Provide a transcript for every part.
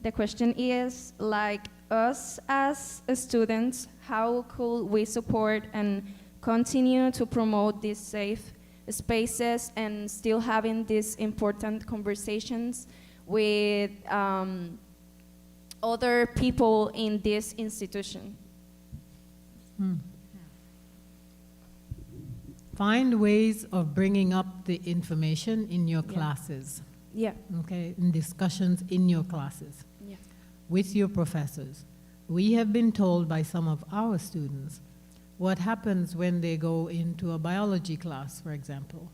The question is, like us as students, how could we support and continue to promote these safe spaces and still having these important conversations with other people in this institution? Find ways of bringing up the information in your classes. Yeah. Okay, in discussions in your classes. Yeah. With your professors. We have been told by some of our students what happens when they go into a biology class, for example,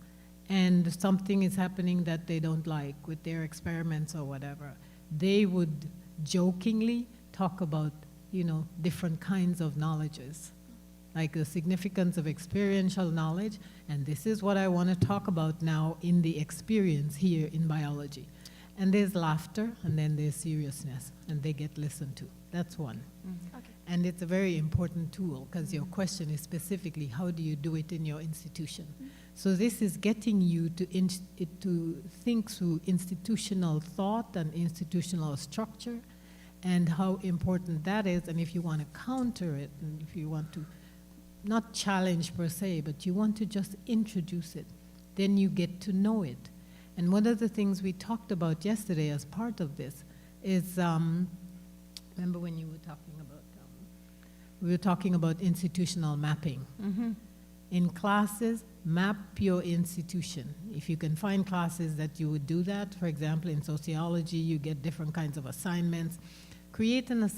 and something is happening that they don't like with their experiments or whatever. They would jokingly talk about, you know, different kinds of knowledges, like the significance of experiential knowledge, and this is what I want to talk about now in the experience here in biology. And there's laughter, and then there's seriousness, and they get listened to. That's one. Okay. And it's a very important tool, because your question is specifically, how do you do it in your institution? So this is getting you to think through institutional thought and institutional structure, and how important that is, and if you want to counter it, and if you want to not challenge per se, but you want to just introduce it, then you get to know it. And one of the things we talked about yesterday as part of this is, remember when you were talking about, we were talking about institutional mapping. In classes, map your institution. If you can find classes that you would do that, for example, in sociology, you get different kinds of assignments. Create an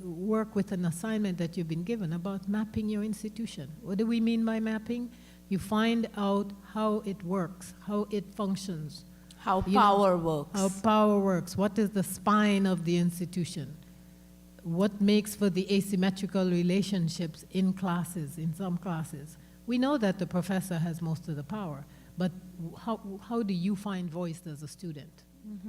work with an assignment that you've been given about mapping your institution. What do we mean by mapping? You find out how it works, how it functions. How power works. How power works. What is the spine of the institution? What makes for the asymmetrical relationships in classes, in some classes? We know that the professor has most of the power, but how do you find voice as a student?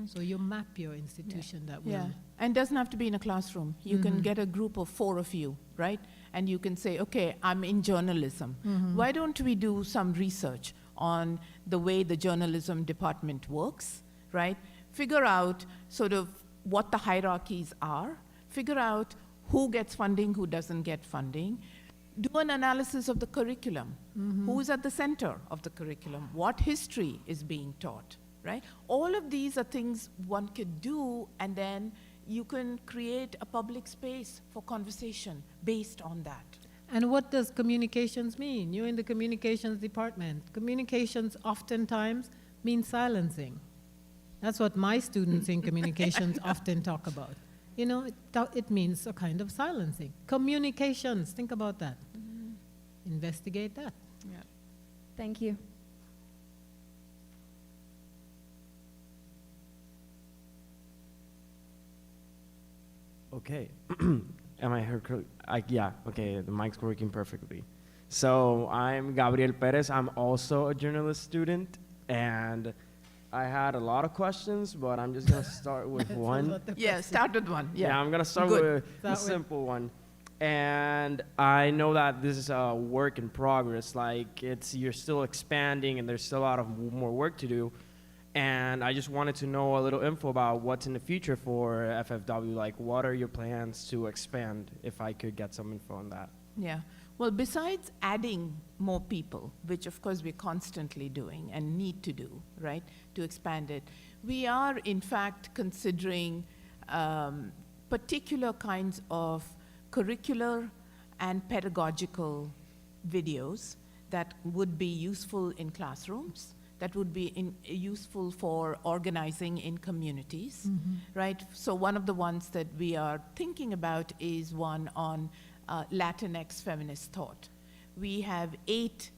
So you map your institution that way. Yeah, and it doesn't have to be in a classroom. You can get a group of 4 of you, right? And you can say, okay, I'm in journalism. Why don't we do some research on the way the journalism department works, right? Figure out sort of what the hierarchies are, figure out who gets funding, who doesn't get funding, do an analysis of the curriculum, who's at the center of the curriculum, what history is being taught, right? All of these are things one could do, and then you can create a public space for conversation based on that. And what does communications mean? You're in the communications department. Communications oftentimes mean silencing. That's what my students in communications often talk about. You know, it means a kind of silencing. Communications, think about that. Investigate that. Yeah. Thank you. Okay. Am I heard correctly? Yeah, okay, the mic's working perfectly. So I'm Gabriel Perez. I'm also a journalist student, and I had a lot of questions, but I'm just going to start with one. Yeah, start with one. Yeah, I'm going to start with a simple one. And I know that this is a work in progress. Like, you're still expanding, and there's still a lot of more work to do. And I just wanted to know a little info about what's in the future for FFW. Like, what are your plans to expand, if I could get some info on that? Yeah. Well, besides adding more people, which of course we're constantly doing and need to do, right, to expand it, we are in fact considering particular kinds of curricular and pedagogical videos that would be useful in classrooms, that would be useful for organizing in communities, right? So one of the ones that we are thinking about is one on Latinx feminist thought. We have 8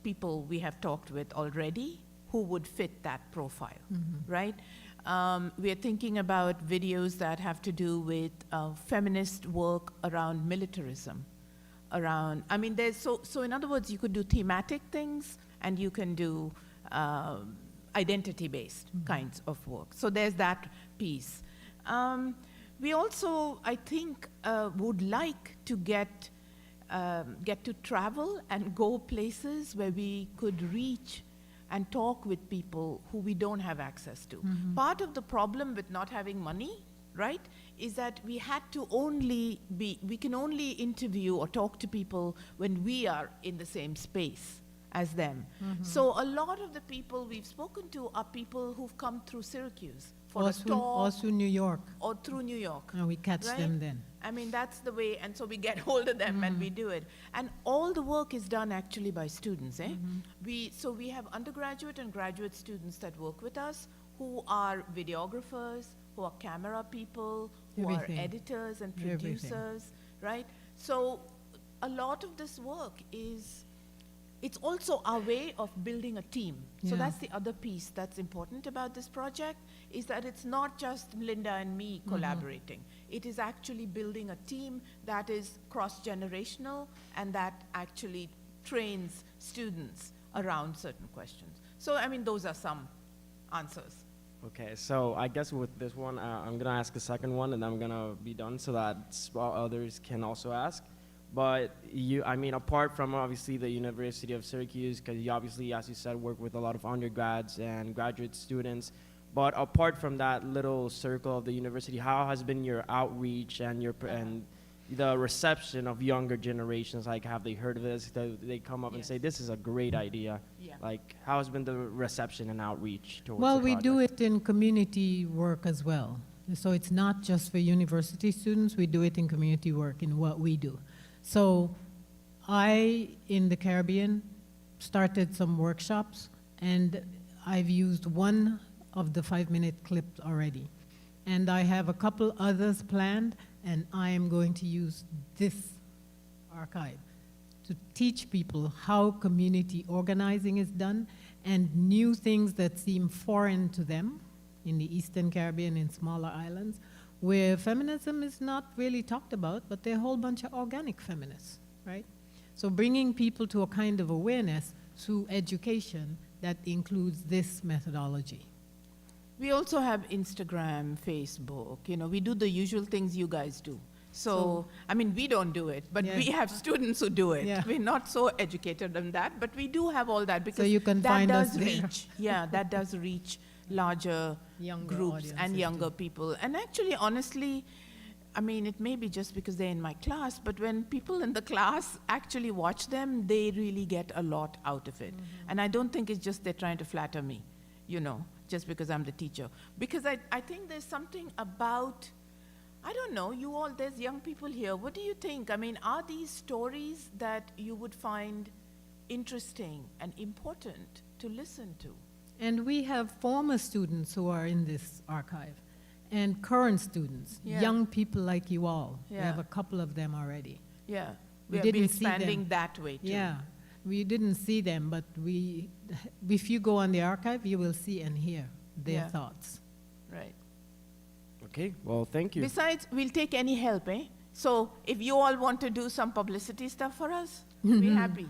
people we have talked with already who would fit that profile, right? We are thinking about videos that have to do with feminist work around militarism, around, I mean, there's so in other words, you could do thematic things, and you can do identity-based kinds of work. So there's that piece. We also, I think, would like to get to travel and go places where we could reach and talk with people who we don't have access to. Part of the problem with not having money, right, is that we can only interview or talk to people when we are in the same space as them. So a lot of the people we've spoken to are people who've come through Syracuse for a talk. Also New York. Or through New York. And we catch right? them then. I mean, that's the way, and so we get hold of them and we do it. And all the work is done actually by students. So we have undergraduate and graduate students that work with us who are videographers, who are camera people, who Everything. are editors and Everything. producers, right? So a lot of this work it's also our way of building a team. So Yeah. that's the other piece that's important about this project, is that it's not just Linda and me collaborating. It is actually building a team that is cross-generational and that actually trains students around certain questions. So, I mean, those are some answers. Okay, so I guess with this one, I'm gonna ask a second one, and I'm gonna be done so that others can also ask. But I mean, apart from obviously the University of Syracuse, because you obviously, as you said, work with a lot of undergrads and graduate students. But apart from that little circle of the university, how has been your outreach and and the reception of younger generations? Like, have they heard of this? They come up and say, "This is a great idea." Yeah. Like, how has been the reception and outreach towards Well, the we do project? it in community work as well. So it's not just for university students, we do it in community work in what we do. So I, in the Caribbean, started some workshops, and I've used one of the 5-minute clips already. And I have a couple others planned, and I am going to use this archive to teach people how community organizing is done and new things that seem foreign to them in the Eastern Caribbean, in smaller islands, where feminism is not really talked about, but they're a whole bunch of organic feminists, right? So bringing people to a kind of awareness through education that includes this methodology. We also have Instagram, Facebook, we do the usual things you guys do. So I mean, we don't do it, but Yeah. we have students who do it. Yeah. We're not so educated on that, but we do have all that because you can that find does us there. reach, that does reach larger Younger groups and audiences younger too. people. And actually, honestly, I mean, it may be just because they're in my class, but when people in the class actually watch them, they really get a lot out of it. And I don't think it's just they're trying to flatter me, just because I'm the teacher. Because I think there's something about, I don't know, there's young people here. What do you think? I mean, are these stories that you would find interesting and important to listen to? And we have former students who are in this archive, and current students, Yeah. young people like you all. We Yeah. have a couple of them already. Yeah, We we'll be didn't see them. expanding that way too. Yeah, we didn't see them, but if you go on the archive, you will see and hear their Yeah. thoughts. Right. Okay, well, thank you. Besides, we'll take any help, eh? So if you all want to do some publicity stuff for us, we're happy.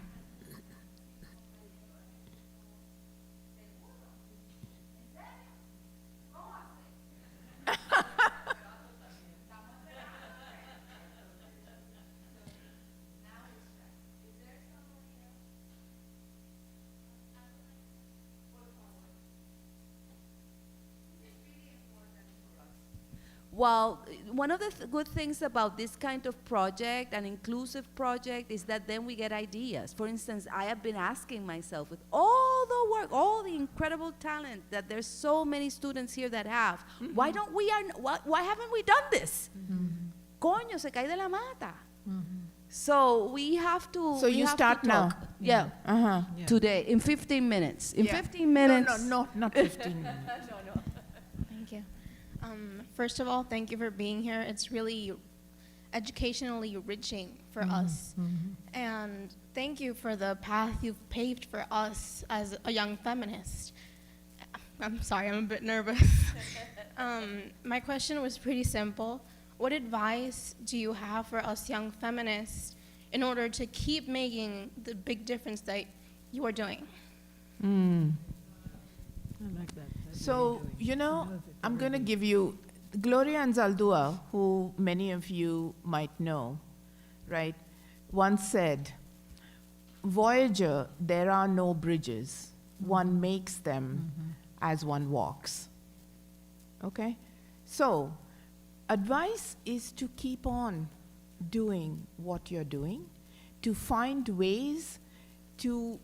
Well, one of the good things about this kind of project, an inclusive project, is that then we get ideas. For instance, I have been asking myself, with all the work, all the incredible talent that there's so many students here that have, why haven't we done this? Coño, se cae de la mata. So we have to. So we you have start to now? talk. Yeah. Uh-huh. Yeah. Today, in 15 minutes. In Yeah. 15 minutes. No, not 15 minutes. Thank you. First of all, thank you for being here. It's really educationally enriching for us. And thank you for the path you've paved for us as a young feminist. I'm sorry, I'm a bit nervous. My question was pretty simple. What advice do you have for us young feminists in order to keep making the big difference that you are doing? I like that. So, I'm going to give you Gloria Anzaldúa, who many of you might know, right, once said, "Voyager, there are no bridges. one makes them as one walks. Okay? So, advice is to keep on doing what you're doing, to find ways to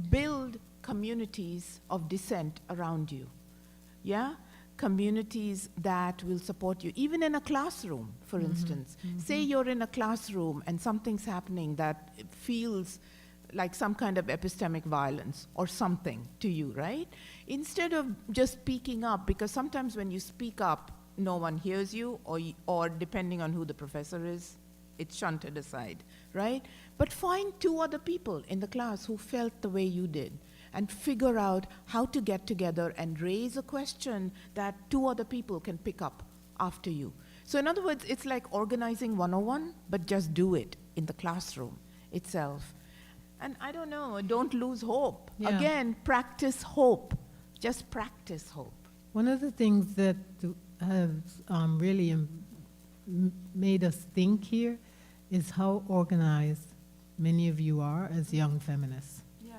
build communities of dissent around you. Yeah? Communities that will support you, even in a classroom, for instance. Say you're in a classroom and something's happening that feels like some kind of epistemic violence or something to you, right? Instead of just speaking up, because sometimes when you speak up, no one hears you, or depending on who the professor is, it's shunted aside, right? But find two other people in the class who felt the way you did, and figure out how to get together and raise a question that two other people can pick up after you. So in other words, it's like organizing 101, but just do it in the classroom itself. And I don't know, don't lose hope. Yeah. Again, practice hope. Just practice hope. One of the things that has really made us think here is how organized many of you are as young feminists. Yeah.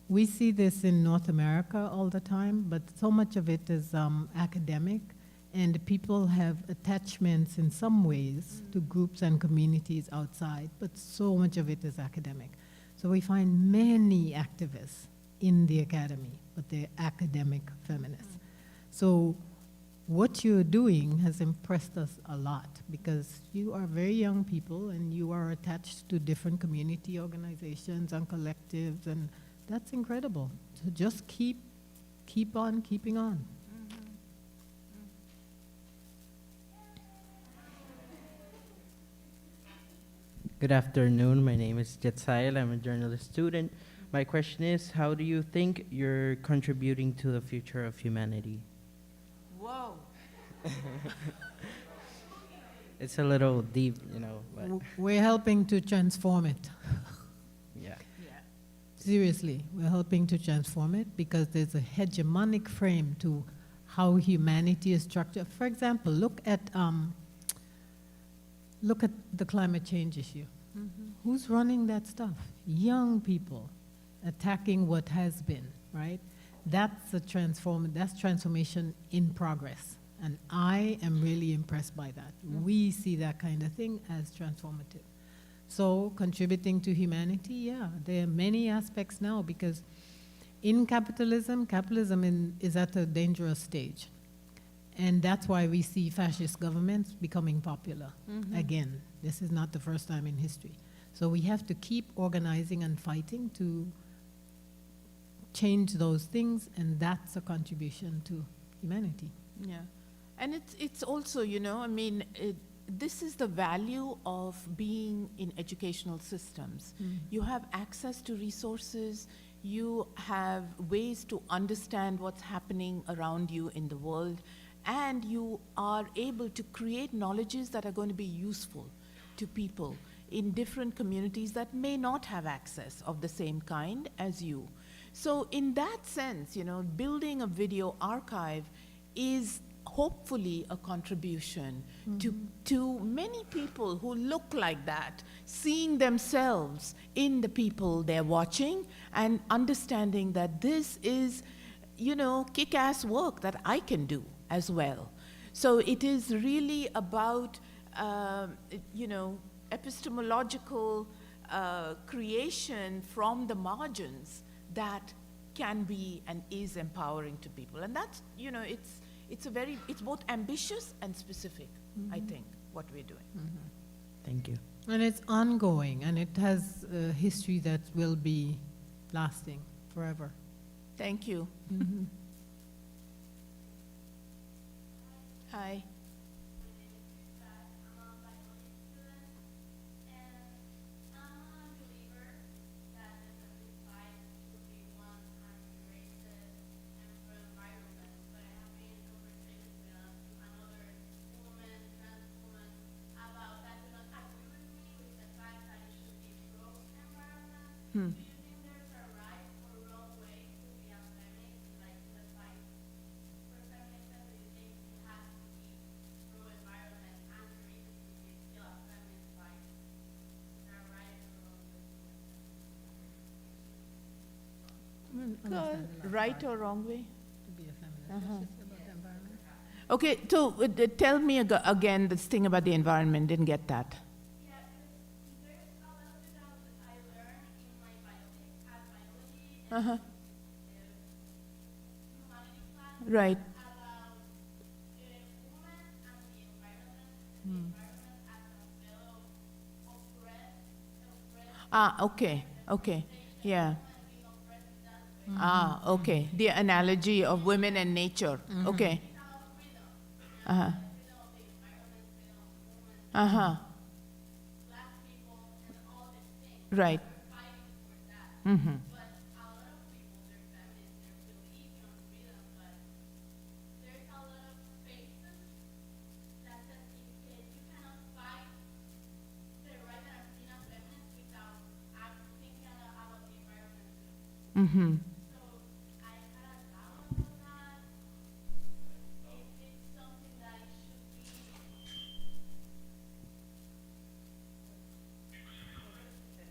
We see this in North America all the time, but so much of it is academic, and people have attachments in some ways to groups and communities outside, but so much of it is academic. So we find many activists in the academy, but they're academic feminists. So what you're doing has impressed us a lot, because you are very young people and you are attached to different community organizations and collectives, and that's incredible. So just keep on keeping on. Good afternoon. My name is Jetsail. I'm a journalist student. My question is, how do you think you're contributing to the future of humanity? Whoa. It's a little deep, but We're helping to transform it. yeah. Seriously, we're helping to transform it because there's a hegemonic frame to how humanity is structured. For example, look at the climate change issue. Who's running that stuff? Young people attacking what has been, right? That's transformation in progress. And I am really impressed by that. We see that kind of thing as transformative. So contributing to humanity, yeah, there are many aspects now, because in capitalism is at a dangerous stage. And that's why we see fascist governments becoming popular again. This is not the first time in history. So we have to keep organizing and fighting to change those things, and that's a contribution to humanity. Yeah. And it's also, this is the value of being in educational systems. You have access to resources, you have ways to understand what's happening around you in the world, and you are able to create knowledges that are going to be useful to people in different communities that may not have access of the same kind as you. So in that sense, building a video archive is hopefully a contribution to many people who look like that, seeing themselves in the people they're watching and understanding that this is, kick-ass work that I can do as well. So it is really about, epistemological creation from the margins that can be and is empowering to people. And that's, it's both ambitious and specific, I think, what we're doing. Thank you. And it's ongoing, and it has a history that will be lasting forever. Thank you. Hi. understand the last Right part. or wrong way? To be a feminist. Uh-huh. What's this about the environment? Okay, so tell me again this thing about the environment. Didn't get that. Uh-huh. Right. Ah, okay, okay, yeah. Ah, okay. The analogy of women and nature. Okay. Uh-huh. Uh-huh. Right. Mm-hmm. Mm-hmm.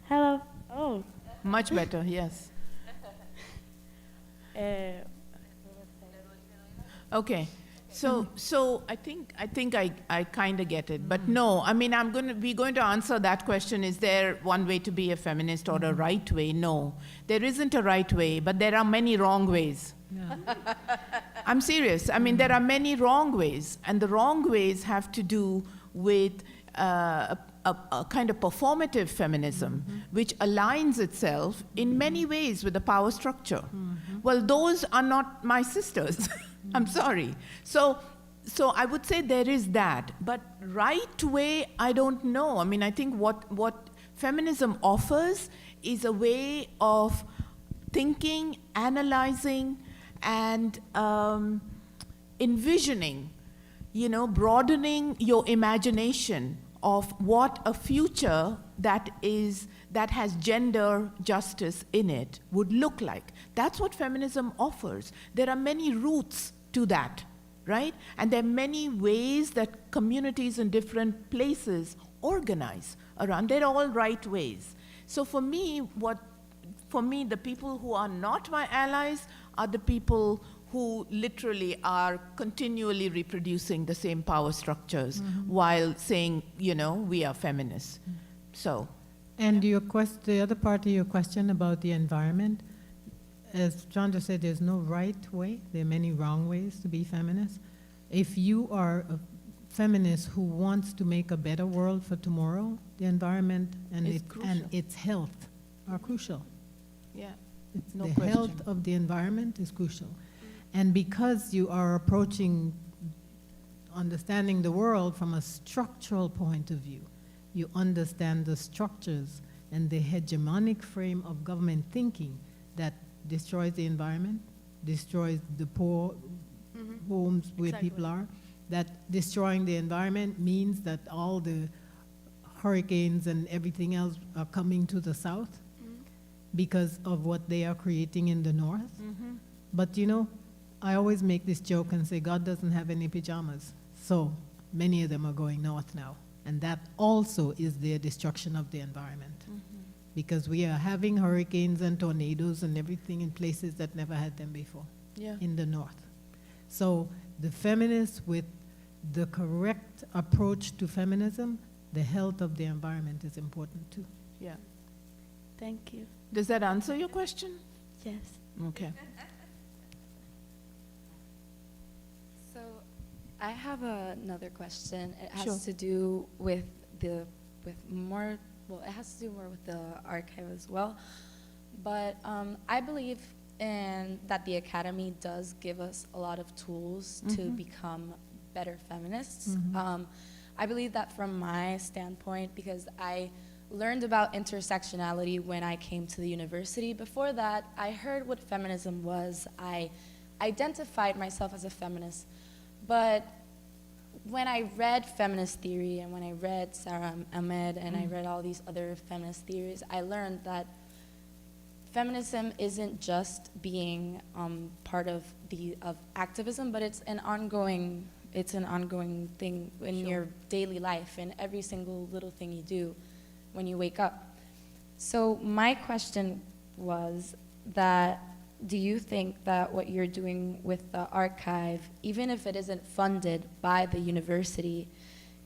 Hello. Oh. Much better, yes. Uh, Okay. So I think I kind of get it, but no. I mean, we're going to answer that question. Is there one way to be a feminist or a right way? No, there isn't a right way, but there are many wrong ways. Yeah. I'm serious. I mean, there are many wrong ways, and the wrong ways have to do with a kind of performative feminism, which aligns itself in many ways with the power structure. Well, those are not my sisters. I'm sorry. So I would say there is that, but right way, I don't know. I mean, I think what feminism offers is a way of thinking, analyzing, and envisioning, broadening your imagination of what a future that has gender justice in it would look like. That's what feminism offers. There are many routes to that, right? And there are many ways that communities in different places organize around. They're all right ways. So for me, the people who are not my allies are the people who literally are continually reproducing the same power structures while saying, we are feminists. So. And the other part of your question about the environment, as John just said, there's no right way. There are many wrong ways to be feminist. If you are a feminist who wants to make a better world for tomorrow, the environment and its health are crucial. Yeah. The health of the environment is crucial. And because you are understanding the world from a structural point of view, you understand the structures and the hegemonic frame of government thinking that destroys the environment, destroys the poor homes where people are, that destroying the environment means that all the hurricanes and everything else are coming to the south because of what they are creating in the north. But I always make this joke and say God doesn't have any pajamas. So many of them are going north now. And that also is their destruction of the environment. Because we are having hurricanes and tornadoes and everything in places that never had them before in the north. So the feminists with the correct approach to feminism, the health of the environment is important too. Yeah. thank you. Does that answer your question? Yes. Okay. So I have another question. It has Sure. to do with it has to do more with the archive as well. But I believe that the Academy does give us a lot of tools to become better feminists. I believe that from my standpoint, because I learned about intersectionality when I came to the university. Before that, I heard what feminism was. I identified myself as a feminist. But when I read feminist theory and when I read Sarah Ahmed and I read all these other feminist theories, I learned that feminism isn't just being part of activism, but it's an ongoing thing in your daily life, in every single little thing you do when you wake up. So my question was that do you think that what you're doing with the archive, even if it isn't funded by the university,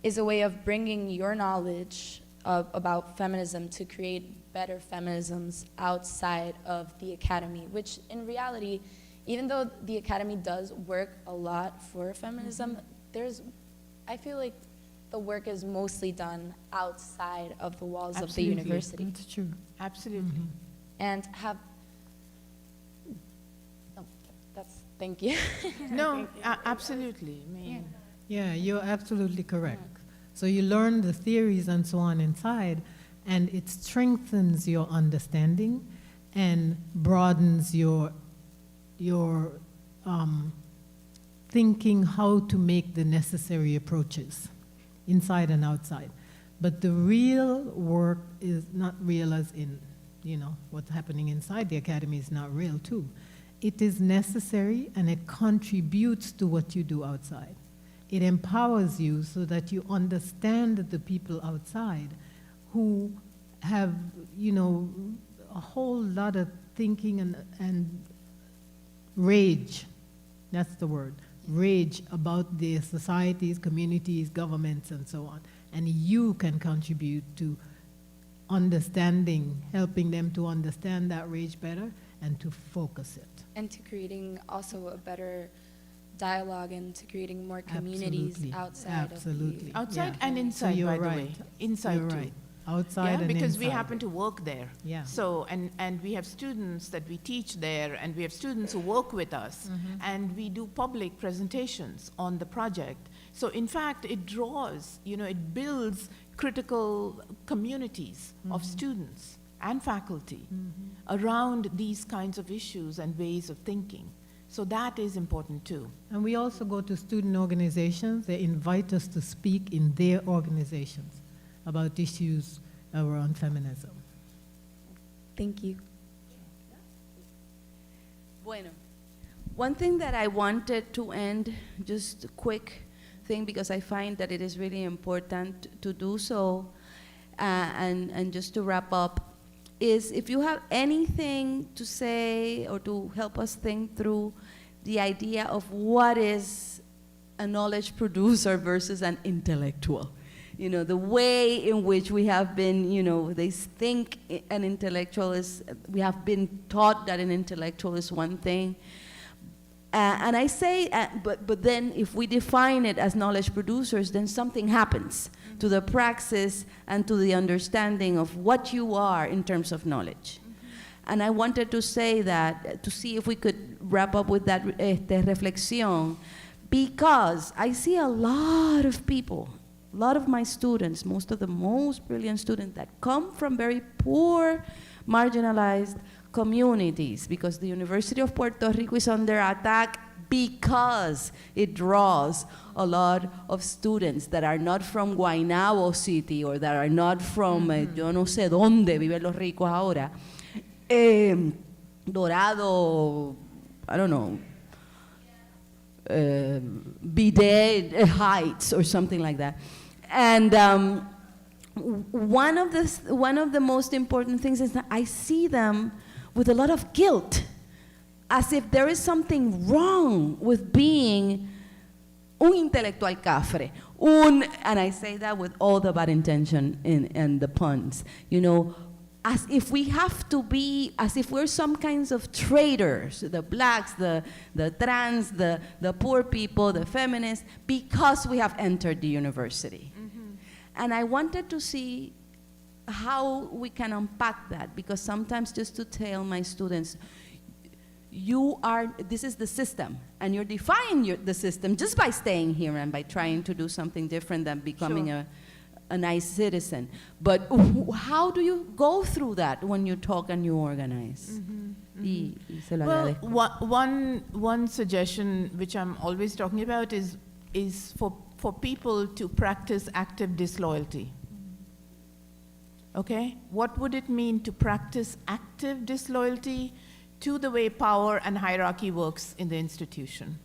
is a way of bringing your knowledge about feminism to create better feminisms outside of the academy, which in reality, even though the academy does work a lot for feminism, I feel like the work is mostly done outside of the walls of the Absolutely. university. That's true. Absolutely. And thank you. No, absolutely. I mean, Yeah, you're absolutely correct. So you learn the theories and so on inside, and it strengthens your understanding and broadens your thinking how to make the necessary approaches inside and outside. But the real work is not real as in, what's happening inside the academy is not real too. It is necessary and it contributes to what you do outside. It empowers you so that you understand the people outside who have, a whole lot of thinking and rage, that's the word, rage about their societies, communities, governments, and so on. And you can contribute to understanding, helping them to understand that rage better and to focus it. And to creating also a better dialogue and to creating more communities Absolutely. outside Absolutely. of outside Yeah. and So inside, you're by the right. way. Inside You're too. right. Outside Yeah, and because we inside. happen to work there. Yeah. So, and we have students that we teach there, and we have students who work with us, and we do public presentations on the project. So in fact, it draws, it builds critical communities of students and faculty around these kinds of issues and ways of thinking. So that is important too. And we also go to student organizations. They invite us to speak in their organizations about issues around feminism. Thank you. Bueno, one thing that I wanted to end, just a quick thing, because I find that it is really important to do so, and just to wrap up, is if you have anything to say or to help us think through the idea of what is a knowledge producer versus an intellectual. The way in which we have been, they think an intellectual is, we have been taught that an intellectual is one thing. And I say, but then if we define it as knowledge producers, then something happens to the praxis and to the understanding of what you are in terms of knowledge. And I wanted to say that, to see if we could wrap up with that reflexión, because I see a lot of people, a lot of my students, most of the most brilliant students that come from very poor, marginalized communities, because the University of Puerto Rico is under attack because it draws a lot of students that are not from Guaynabo City or that are not from, yo no sé dónde viven los ricos ahora, Dorado, I don't know, Bidet Heights or something like that. And one of the most important things is that I see them with a lot of guilt, as if there is something wrong with being un intelectual cafre, and I say that with all the bad intention and the puns, as if we have to be, as if we're some kinds of traitors, the blacks, the trans, the poor people, the feminists, because we have entered the university. And I wanted to see how we can unpack that, because sometimes just to tell my students, this is the system, and you're defying the system just by staying here and by trying to do something different than becoming a nice citizen. But how do you go through that when you talk and you organize? Y se lo Well, agradezco. one suggestion which I'm always talking about is for people to practice active disloyalty. Okay? What would it mean to practice active disloyalty to the way power and hierarchy works in the institution?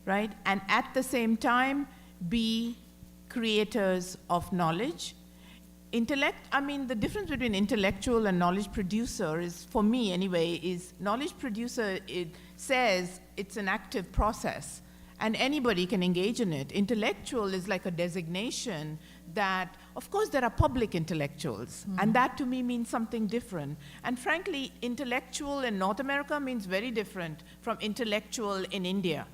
Right? And at the same time, be creators of knowledge The difference between intellectual and knowledge producer is, for me anyway, is knowledge producer, it says it's an active process and anybody can engage in it. Intellectual is like a designation that, of course, there are public intellectuals, and that to me means something different. And frankly, intellectual in North America means very different from intellectual in India.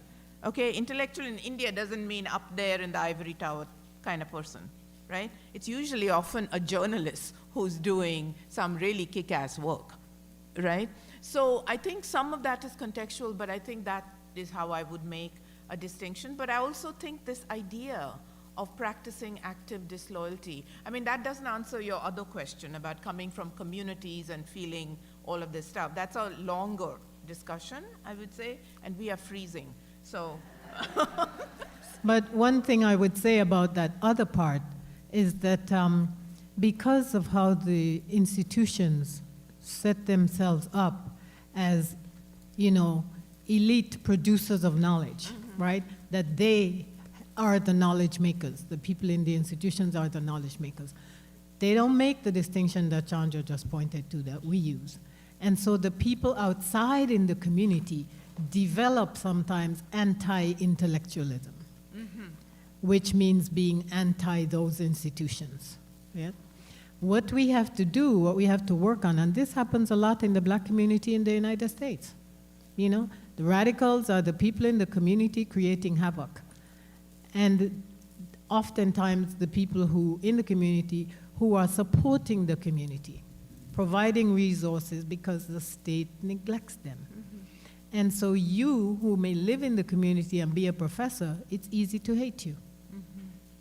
Okay, intellectual in India doesn't mean up there in the ivory tower kind of person. Right? It's usually often a journalist who's doing some really kick-ass work, right? So I think some of that is contextual, but I think that is how I would make a distinction. But I also think this idea of practicing active disloyalty, that doesn't answer your other question about coming from communities and feeling all of this stuff. That's a longer discussion, I would say, and we are freezing, so. But one thing I would say about that other part is that because of how the institutions set themselves up as, elite producers of knowledge, right? That they are the knowledge makers. The people in the institutions are the knowledge makers. They don't make the distinction that Chandra just pointed to that we use. And so the people outside in the community develop sometimes anti-intellectualism, which means being anti those institutions. Yeah? What we have to do, what we have to work on, and this happens a lot in the black community in the United States. The radicals are the people in the community creating havoc. And oftentimes the people who in the community who are supporting the community, providing resources because the state neglects them. And so you who may live in the community and be a professor, it's easy to hate you.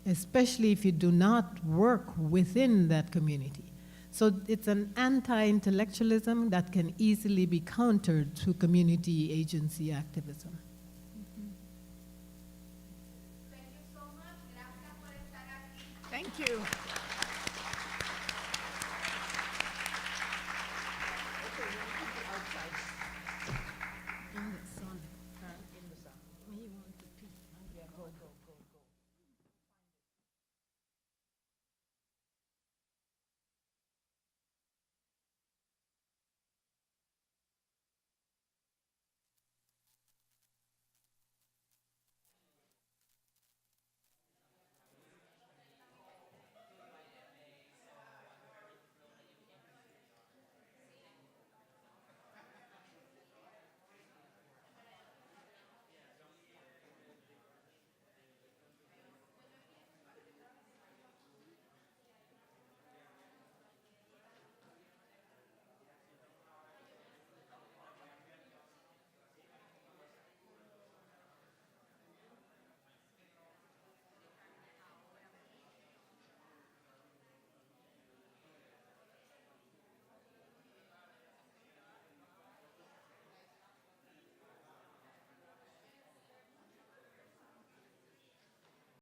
Especially if you do not work within that community. So it's an anti-intellectualism that can easily be countered through community agency activism. Thank you.